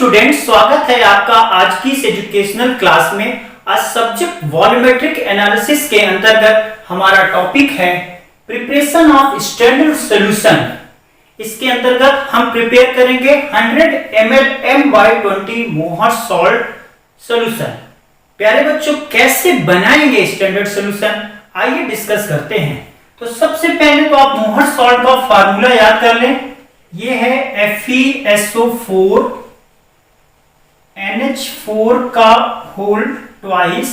Student, स्वागत है आपका आज की इस एजुकेशनल क्लास में। आज सब्जेक्ट वॉल्यूमेट्रिक एनालिसिस के अंतर्गत हमारा टॉपिक है प्रिपरेशन ऑफ स्टैंडर्ड सॉल्यूशन। इसके अंतर्गत हम प्रिपेयर करेंगे 100 ml M/20 मोहर सॉल्ट सॉल्यूशन। प्यारे बच्चों, कैसे बनाएंगे स्टैंडर्ड सॉल्यूशन, आइए डिस्कस करते हैं। तो सबसे पहले तो आप मोहर सॉल्ट का फार्मूला याद कर लें। ये है FeSO4 NH4 का होल ट्वाइस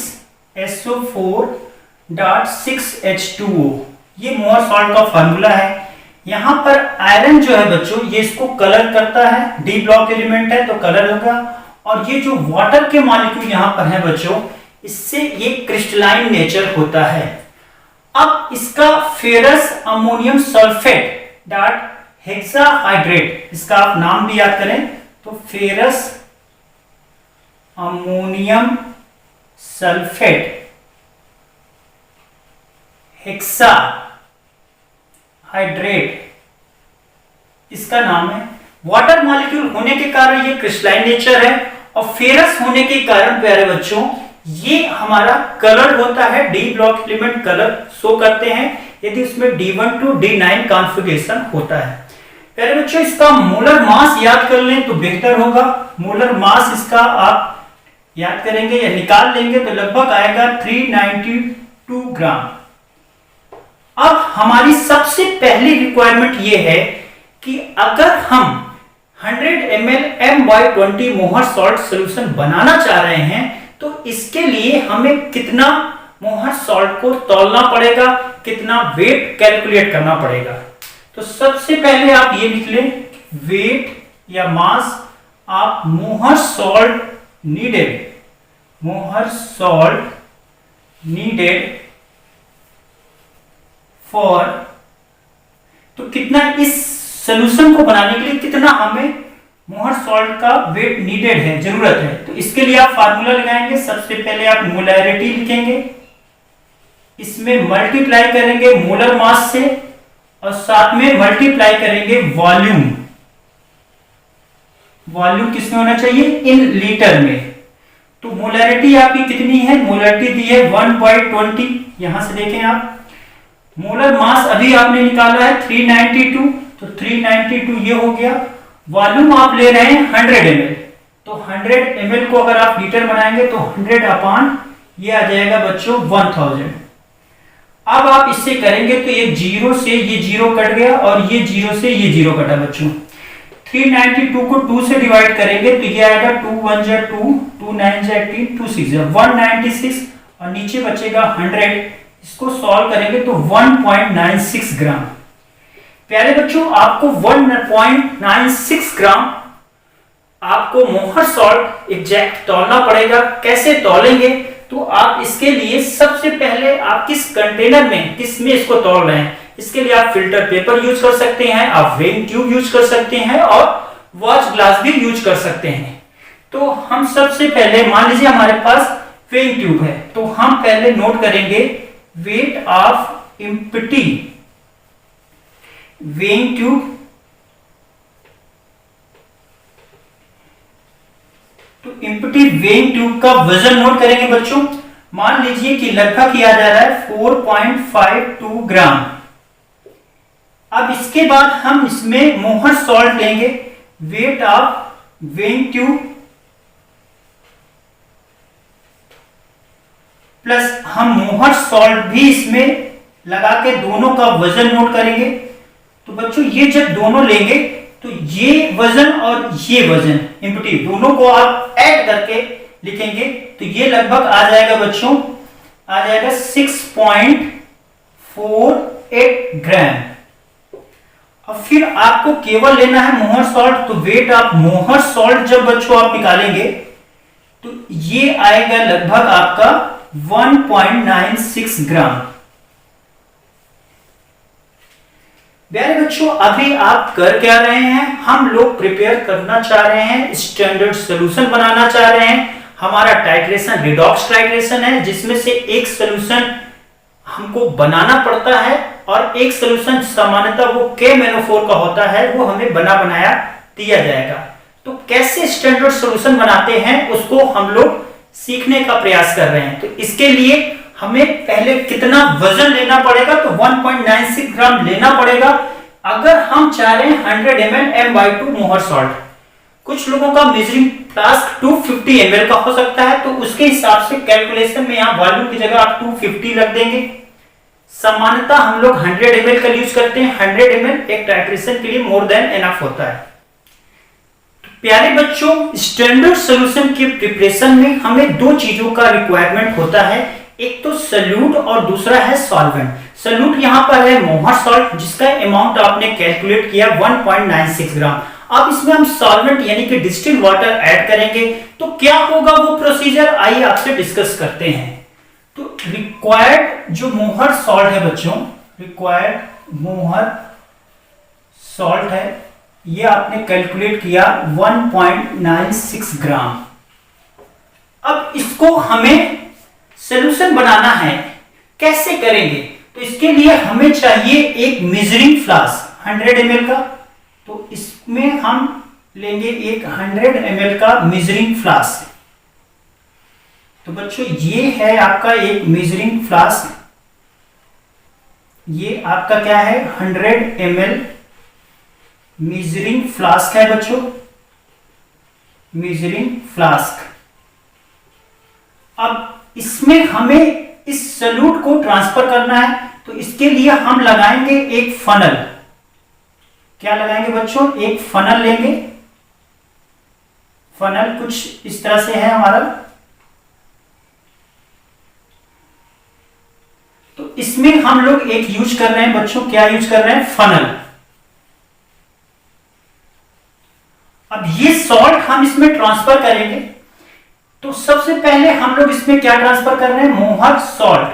SO4.6H2O। ये मोहर सॉल्ट का फार्मूला है। यहां पर आयरन जो है बच्चों, ये इसको कलर करता है, डी ब्लॉक एलिमेंट है तो कलर होगा। और ये जो वाटर के मॉलिक्यूल यहां पर है बच्चों, इससे ये क्रिस्टलाइन नेचर होता है। अब इसका ferrous ammonium sulphate dot hexahydrate, इसका आप नाम भी याद करें तो फेरस अमोनियम सल्फेट हेक्साहाइड्रेट, इसका नाम है। वाटर मॉलिक्यूल होने के कारण ये क्रिस्टलाइन नेचर है, और फेरस होने के कारण प्यारे बच्चों ये हमारा कलर होता है, D block element colour show करते हैं यदि उसमें D1 to D9 कॉन्फ़िगरेशन होता है। प्यारे बच्चों, इसका मोलर मास याद कर लें तो बेहतर होगा। मोलर मास इसका आप याद करेंगे या निकाल लेंगे तो लगभग आएगा 392 ग्राम। अब हमारी सबसे पहली रिक्वायरमेंट यह है कि अगर हम 100 ml M/20 मोहर सॉल्ट सॉल्यूशन बनाना चाह रहे हैं तो इसके लिए हमें कितना मोहर सॉल्ट को तौलना पड़ेगा, कितना वेट कैलकुलेट करना पड़ेगा। तो सबसे पहले आप ये लिख लें, वेट या मास आप मोहर सॉल्ट नीडेड फॉर, तो कितना इस सॉल्यूशन को बनाने के लिए कितना हमें मोहर सॉल्ट का वेट नीडेड है, जरूरत है। तो इसके लिए आप फार्मूला लगाएंगे। सबसे पहले आप मोलैरिटी लिखेंगे, इसमें मल्टीप्लाई करेंगे मोलर मास से और साथ में मल्टीप्लाई करेंगे वॉल्यूम। वॉल्यूम किसमें होना चाहिए, इन लीटर में। तो मोलैरिटी आपकी कितनी है, मोलैरिटी दी है 1/20। यहां से देखें आप, मोलर मास अभी आपने निकाला है 392, तो 392 ये हो गया। वॉल्यूम आप ले रहे हैं 100 ml, तो 100 ml को अगर आप लीटर बनाएंगे तो 100 अपॉन ये आ जाएगा बच्चों 1000। अब आप इससे करेंगे तो ये जीरो से ये जीरो कट गया और ये जीरो से ये जीरो कटा बच्चों। 392 को 2 से डिवाइड करेंगे तो ये आएगा 2 1 जा 2, 2 9 जा 18, 2 6 जा 196 और नीचे बचेगा 100। इसको सॉल्व करेंगे तो 1.96 ग्राम। प्यारे बच्चों, आपको 1.96 ग्राम आपको मोहर सॉल्ट एग्जैक्ट तौलना पड़ेगा। कैसे तौलेंगे, तो आप इसके लिए सबसे पहले आप किस कंटेनर में, किस में इसको तौल रहे हैं, इसके लिए आप फिल्टर पेपर यूज कर सकते हैं, आप वेइंग ट्यूब यूज कर सकते हैं और वॉच ग्लास भी यूज कर सकते हैं। तो हम सबसे पहले मान लीजिए हमारे पास वेइंग ट्यूब है, तो हम पहले नोट करेंगे weight of empty weighing tube. तो एम्प्टी वेइंग ट्यूब का वजन नोट करेंगे बच्चों। मान लीजिए कि लगभग किया जा रहा है 4.52 ग्राम। अब इसके बाद हम इसमें मोहर सॉल्ट लेंगे, weight of weighing tube plus हम मोहर सॉल्ट भी इसमें लगा के दोनों का वजन नोट करेंगे। तो बच्चों, ये जब दोनों लेंगे तो ये वजन और ये वजन एम्प्टी दोनों को आप ऐड करके लिखेंगे तो ये लगभग आ जाएगा बच्चों, आ जाएगा 6.48 ग्राम। अब फिर आपको केवल लेना है मोहर सॉल्ट। तो वेट ऑफ मोहर सॉल्ट जब बच्चों आप निकालेंगे तो ये आएगा लगभग आपका 1.96 ग्राम। प्यारे बच्चों, अभी आप कर क्या रहे हैं, हम लोग प्रिपेयर करना चाह रहे हैं, स्टैंडर्ड सॉल्यूशन बनाना चाह रहे हैं। हमारा टाइट्रेशन रिडॉक्स टाइट्रेशन है, जिसमें से एक सॉल्यूशन हमको बनाना पड़ता है और एक सॉल्यूशन सामान्यतः वो KMnO4 का होता है, वो हमें बना बनाया दिया जाएगा। तो कैसे स्टैंडर्ड सॉल्यूशन बनाते हैं उसको हम लोग सीखने का प्रयास कर रहे हैं। तो इसके लिए हमें पहले कितना वजन लेना पड़ेगा, तो 1.96 ग्राम लेना पड़ेगा अगर हम चाह रहे हैं 100 ml M/2 मोहर सॉल्ट। कुछ लोगों का मेजरिंग फ्लास्क 250 ml का हो सकता है, तो उसके हिसाब से कैलकुलेशन में यहाँ वॉल्यूम की जगह आप 250 रख देंगे। सामान्यतः हम लोग 100 ml का यूज करते हैं। 100 ml एक टाइट्रेशन के लिए मोर देन एनफ होता है। तो प्यारे बच्चों, स्टैंडर्ड सॉल्यूशन के प्रिपरेशन में हमें दो चीजों का रिक्वायरमेंट होता है, एक तो सल्यूट और दूसरा है सॉल्वेंट। सल्यूट यहाँ पर है मोहर सॉल्ट, जिसका अमाउंट आपने कैलकुलेट किया 1.96 ग्राम। अब इसमें हम सॉल्वेंट यानी कि डिस्टिल वाटर ऐड करेंगे, तो क्या होगा वो प्रोसीजर, आइए आपसे डिस्कस करते हैं। तो रिक्वायर्ड जो मोहर सॉल्ट है बच्चों, रिक्वायर्ड मोहर सॉल्ट है, ये आपने कैलकुलेट किया 1.96 ग्राम। अब इसको हमें सॉल्यूशन बनाना है, कैसे करेंगे? तो इसके लिए हमें चाहिए एक मेजरिंग फ्लास्क 100 ml का। तो इसमें हम लेंगे एक 100 ml का मेजरिंग फ्लास्क। तो बच्चों ये है आपका एक मेजरिंग फ्लास्क, ये आपका क्या है 100 ml मेजरिंग फ्लास्क है बच्चों, मेजरिंग फ्लास्क। अब इसमें हमें इस सॉल्यूट को ट्रांसफर करना है, तो इसके लिए हम लगाएंगे एक फनल। क्या लगाएंगे बच्चों? एक फनल लेंगे। फनल कुछ इस तरह से है हमारा। तो इसमें हम लोग एक यूज कर रहे हैं बच्चों, क्या यूज कर रहे हैं? फनल। अब ये सॉल्ट हम इसमें ट्रांसफर करेंगे, तो सबसे पहले हम लोग इसमें क्या ट्रांसफर कर रहे हैं? मोहर सॉल्ट।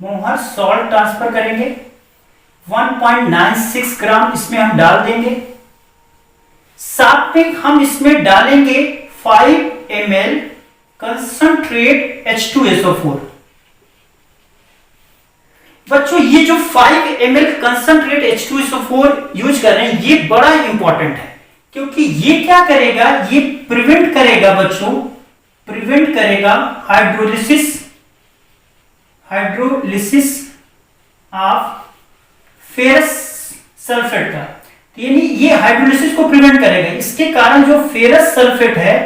मोहर सॉल्ट ट्रांसफर करेंगे 1.96 ग्राम इसमें हम डाल देंगे। साथ में हम इसमें डालेंगे 5 ml कंसंट्रेट H2SO4। बच्चों ये जो 5 ml कंसंट्रेट H2SO4 यूज कर रहे हैं, ये बड़ा इंपॉर्टेंट है, क्योंकि ये क्या करेगा? ये प्रिवेंट करेगा बच्चों, प्रिवेंट करेगा हाइड्रोलिसिस ऑफ फेरस सल्फेट का। यानी ये हाइड्रोलिसिस को प्रिवेंट करेगा। इसके कारण जो फेरस सल्फेट है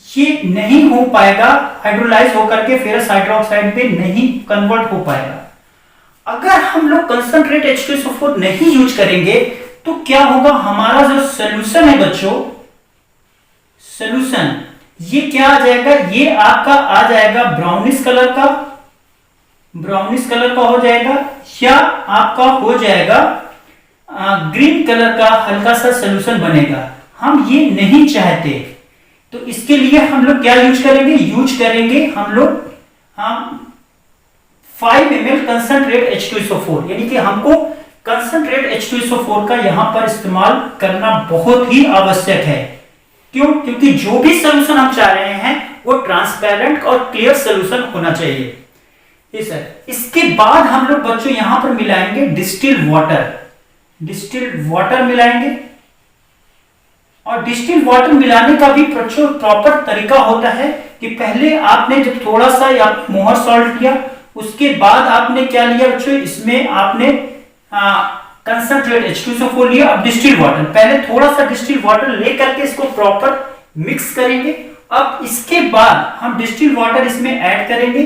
ये नहीं हो पाएगा, हाइड्रोलाइज होकर के फेरस हाइड्रोक्साइड पे नहीं कन्वर्ट हो पाएगा। अगर हम लोग कंसंट्रेट H2SO4 नहीं यूज करेंगे तो क्या होगा? हमारा जो सॉल्यूशन है बच्चों, सॉल्यूशन ये क्या आ जाएगा? ये आपका आ जाएगा ब्राउनिश कलर का, ब्राउनिश कलर का हो जाएगा, या आपका हो जाएगा ग्रीन कलर का हल्का सा सॉल्यूशन बनेगा। हम ये नहीं चाहते, तो इसके लिए हम लोग क्या यूज करेंगे? यूज करेंगे हम लोग 5 ml कंसंट्रेट H2SO4, यानी कि हमको कंसंट्रेट H2SO4 का यहां पर इस्तेमाल करना बहुत ही आवश्यक है। क्यों? क्योंकि जो भी सॉल्यूशन हम चाह रहे हैं वो ट्रांसपेरेंट और क्लियर सॉल्यूशन होना चाहिए। सर, इसके बाद हम लोग बच्चों यहां पर मिलाएंगे डिस्टिल्ड वाटर। डिस्टिल्ड वाटर मिलाएंगे, और डिस्टिल्ड वाटर मिलाने का भी प्रॉपर तरीका होता है कि पहले आपने जब थोड़ा सा या मोहर सॉल्ट लिया, उसके बाद आपने क्या लिया बच्चों? इसमें आपने कंसंट्रेट H2SO4 लिया। अब डिस्टिल्ड वाटर, पहले थोड़ा सा डिस्टिल्ड वाटर लेकर के इसको प्रॉपर मिक्स करेंगे। अब इसके बाद हम डिस्टिल्ड वाटर इसमें ऐड करेंगे,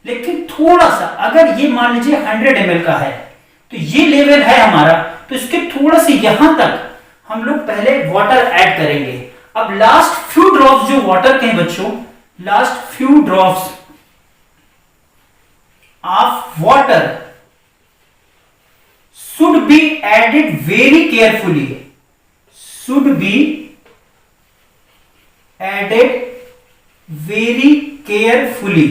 लेकिन थोड़ा सा, अगर ये मान लीजिए 100 ml का है, तो ये लेवल है हमारा, तो इसके थोड़ा से यहां तक हम लोग पहले वाटर ऐड करेंगे। अब लास्ट फ्यू ड्रॉप्स जो वाटर के हैं बच्चों, last few drops of water should be added very carefully, should be added very carefully।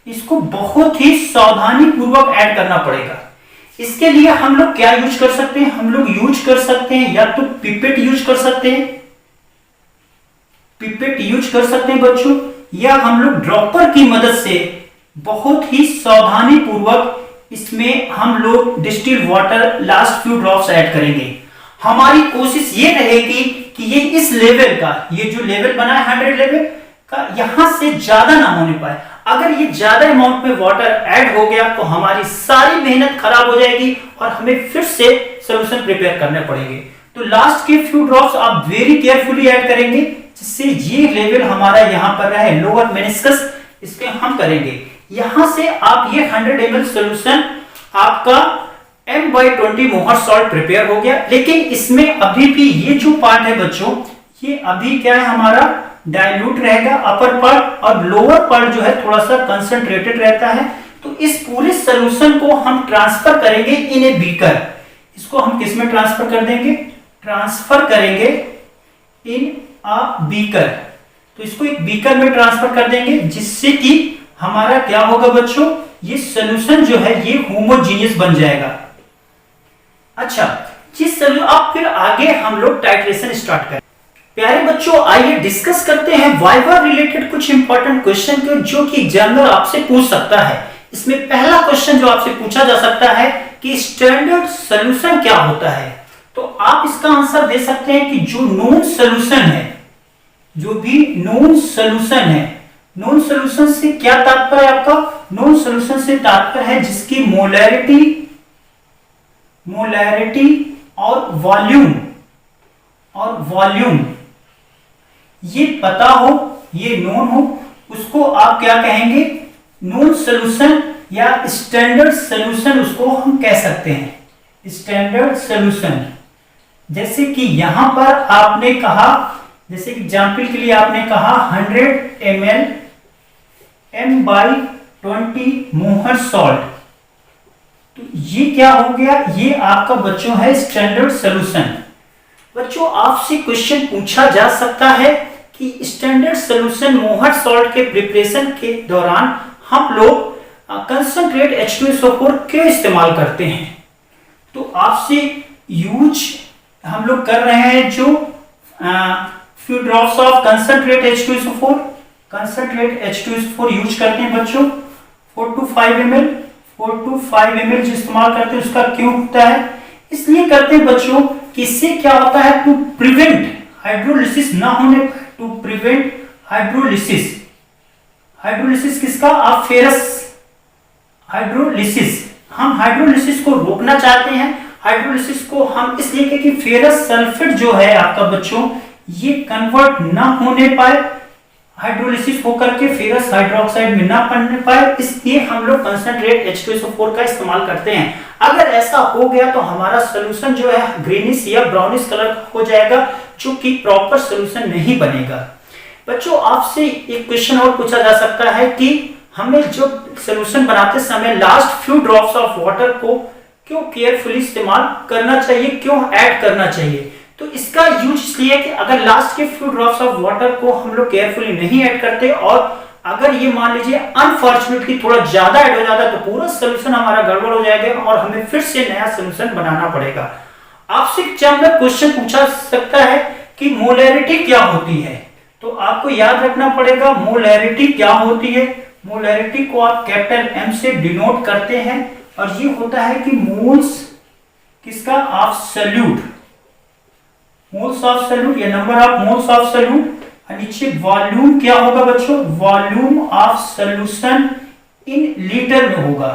इसको बहुत ही सावधानी पूर्वक ऐड करना पड़ेगा। इसके लिए हम लोग क्या यूज कर सकते हैं? हम लोग यूज कर सकते हैं या तो पिपेट यूज कर सकते हैं, पिपेट यूज कर सकते हैं बच्चों, या हम लोग ड्रॉपर की मदद से बहुत ही सावधानी पूर्वक इसमें हम लोग distilled water last few drops add करेंगे। हमारी कोशिश ये रहेगी कि ये इस लेवल का, ये जो लेवल बना है 100 लेवल का, यहां से ज्यादा ना होने पाए। अगर ये ज्यादा अमाउंट में वाटर ऐड हो गया तो हमारी सारी मेहनत खराब हो जाएगी और हमें फिर से सॉल्यूशन प्रिपेयर करने पड़ेंगे। तो लास्ट के फ्यू ड्रॉप्स आप वेरी केयरफुली ऐड करेंगे, जिससे ये लेवल हमारा यहाँ पर रहे, लोअर मेनिस्कस, इसके हम करेंगे। यहां से आप ये 100 ml सॉल्यूशन आपका M/20 मोहर सॉल्ट प्रिपेयर हो गया। लेकिन इसमें अभी भी ये जो पार्ट है बच्चों, ये अभी क्या है हमारा डाइल्यूट रहेगा अपर पार्ट, और लोअर पार्ट जो है थोड़ा सा कंसंट्रेटेड रहता है। तो इस पूरे सॉल्यूशन को हम ट्रांसफर करेंगे इन ए बीकर। इसको हम किस में ट्रांसफर कर देंगे? ट्रांसफर करेंगे इन अ बीकर। तो इसको एक बीकर में ट्रांसफर कर देंगे, जिससे कि हमारा क्या होगा बच्चों, ये सॉल्यूशन जो है ये होमोजीनियस बन जाएगा। अच्छा, जिस अब फिर आगे हम लोग टाइट्रेशन स्टार्ट करें। प्यारे बच्चों, आइए डिस्कस करते हैं वाइवा रिलेटेड कुछ इंपॉर्टेंट क्वेश्चन को, जो कि एग्जामिनर आपसे पूछ सकता है। इसमें पहला क्वेश्चन जो आपसे पूछा जा सकता है कि स्टैंडर्ड सॉल्यूशन क्या होता है। तो आप इसका आंसर दे सकते हैं कि जो नोन सॉल्यूशन है, जो भी नोन सॉल्यूशन है, नोन सॉल्यूशन से क्या तात्पर्य है आपका? नोन सॉल्यूशन से तात्पर्य है जिसकी मोलैरिटी और वॉल्यूम ये पता हो, ये नोन हो, उसको आप क्या कहेंगे? नोन सॉल्यूशन या स्टैंडर्ड सॉल्यूशन उसको हम कह सकते हैं, स्टैंडर्ड सॉल्यूशन। जैसे कि यहां पर आपने कहा, जैसे कि एग्जांपल के लिए आपने कहा 100 ml M/20 मोहर सॉल्ट, तो ये क्या हो गया? ये आपका बच्चों है स्टैंडर्ड सॉल्यूशन। बच्चों, आपसे क्वेश्चन पूछा जा सकता है कि स्टैंडर्ड सॉल्यूशन मोहर सॉल्ट के प्रिपरेशन के दौरान हम लोग कंसंट्रेट H2SO4 क्यों इस्तेमाल करते हैं? तो आपसे यूज हम लोग कर रहे हैं जो few drops of concentrate H2SO4 use करते हैं बच्चों। 4 to 5 ml जो इस्तेमाल करते हैं, उसका क्यों होता है? इसलिए करते हैं बच्चों कि इससे क्या होता है, टू प्रिवेंट हाइड्रोलिसिस ना होने, टू प्रिवेंट हाइड्रोलिसिस किसका? आप फेरस हाइड्रोलिसिस, हम हाइड्रोलिसिस को रोकना चाहते हैं। हाइड्रोलिसिस को हम इसलिए कि फेरस सल्फेट जो है आपका बच्चों, ये कन्वर्ट ना होने पाए, हाइड्रोलिसिस होकर के फेरस हाइड्रोक्साइड में ना बनने पाए, इसलिए हम लोग कंसंट्रेट H2SO4 का इस्तेमाल करते हैं। अगर ऐसा हो गया तो हमारा सॉल्यूशन जो है ग्रीनिश या ब्राउनिश कलर का हो जाएगा, जो कि प्रॉपर सॉल्यूशन नहीं बनेगा। बच्चों, आपसे एक क्वेश्चन और पूछा जा सकता है कि हमें जो सॉल्यूशन बनाते समय last few drops of water को क्यों केयरफुली इस्तेमाल करना चाहिए, क्यों ऐड करना चाहिए? तो इसका यूज इसलिए कि अगर लास्ट के फ्यू ड्रॉप्स ऑफ वाटर को हम लोग केयरफुली नहीं ऐड करते और अगर ये मान लीजिए अनफॉर्चुनेटली थोड़ा ज्यादा ऐड हो जाता तो पूरा सॉल्यूशन हमारा गड़बड़ हो जाएगा और हमें फिर से नया सॉल्यूशन बनाना पड़ेगा। आपसे एग्जामिनर क्वेश्चन पूछा सकता है कि मोलैरिटी क्या होती है, तो आपको याद रखना पड़ेगा मोलैरिटी क्या होती है। मोलैरिटी को आप कैपिटल M से डिनोट करते हैं और ये होता है कि मोल्स किसका? Of solute, moles of solute या number of moles of solute. नीचे वॉल्यूम क्या होगा बच्चों? Volume of solution in litre में होगा।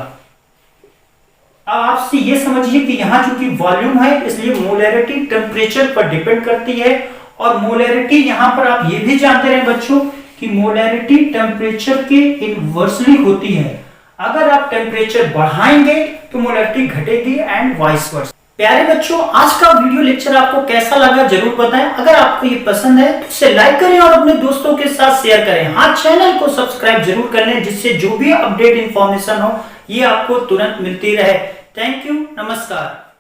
अब आपसे ये समझिए कि यहाँ चूंकि वॉल्यूम है इसलिए मोलैरिटी टेम्परेचर पर डिपेंड करती है, और मोलैरिटी यहाँ पर आप ये भी जानते रहे बच्चों कि मोलैरिटी टेम्परेचर के इनवर्सली होती है। अगर आप टेम्परेचर बढ़ाएंगे तो मोलैरिटी घटेगी एंड वाइस वर्सा। प्यारे बच्चों, आज का वीडियो लेक्चर आपको कैसा लगा जरूर बताएं। अगर आपको ये पसंद है तो इसे लाइक करें और अपने दोस्तों के साथ शेयर करें। हाँ, चैनल को सब्सक्राइब जरूर कर लें, जिससे जो भी अपडेट इंफॉर्मेशन हो ये आपको तुरंत मिलती रहे। थैंक यू, नमस्कार।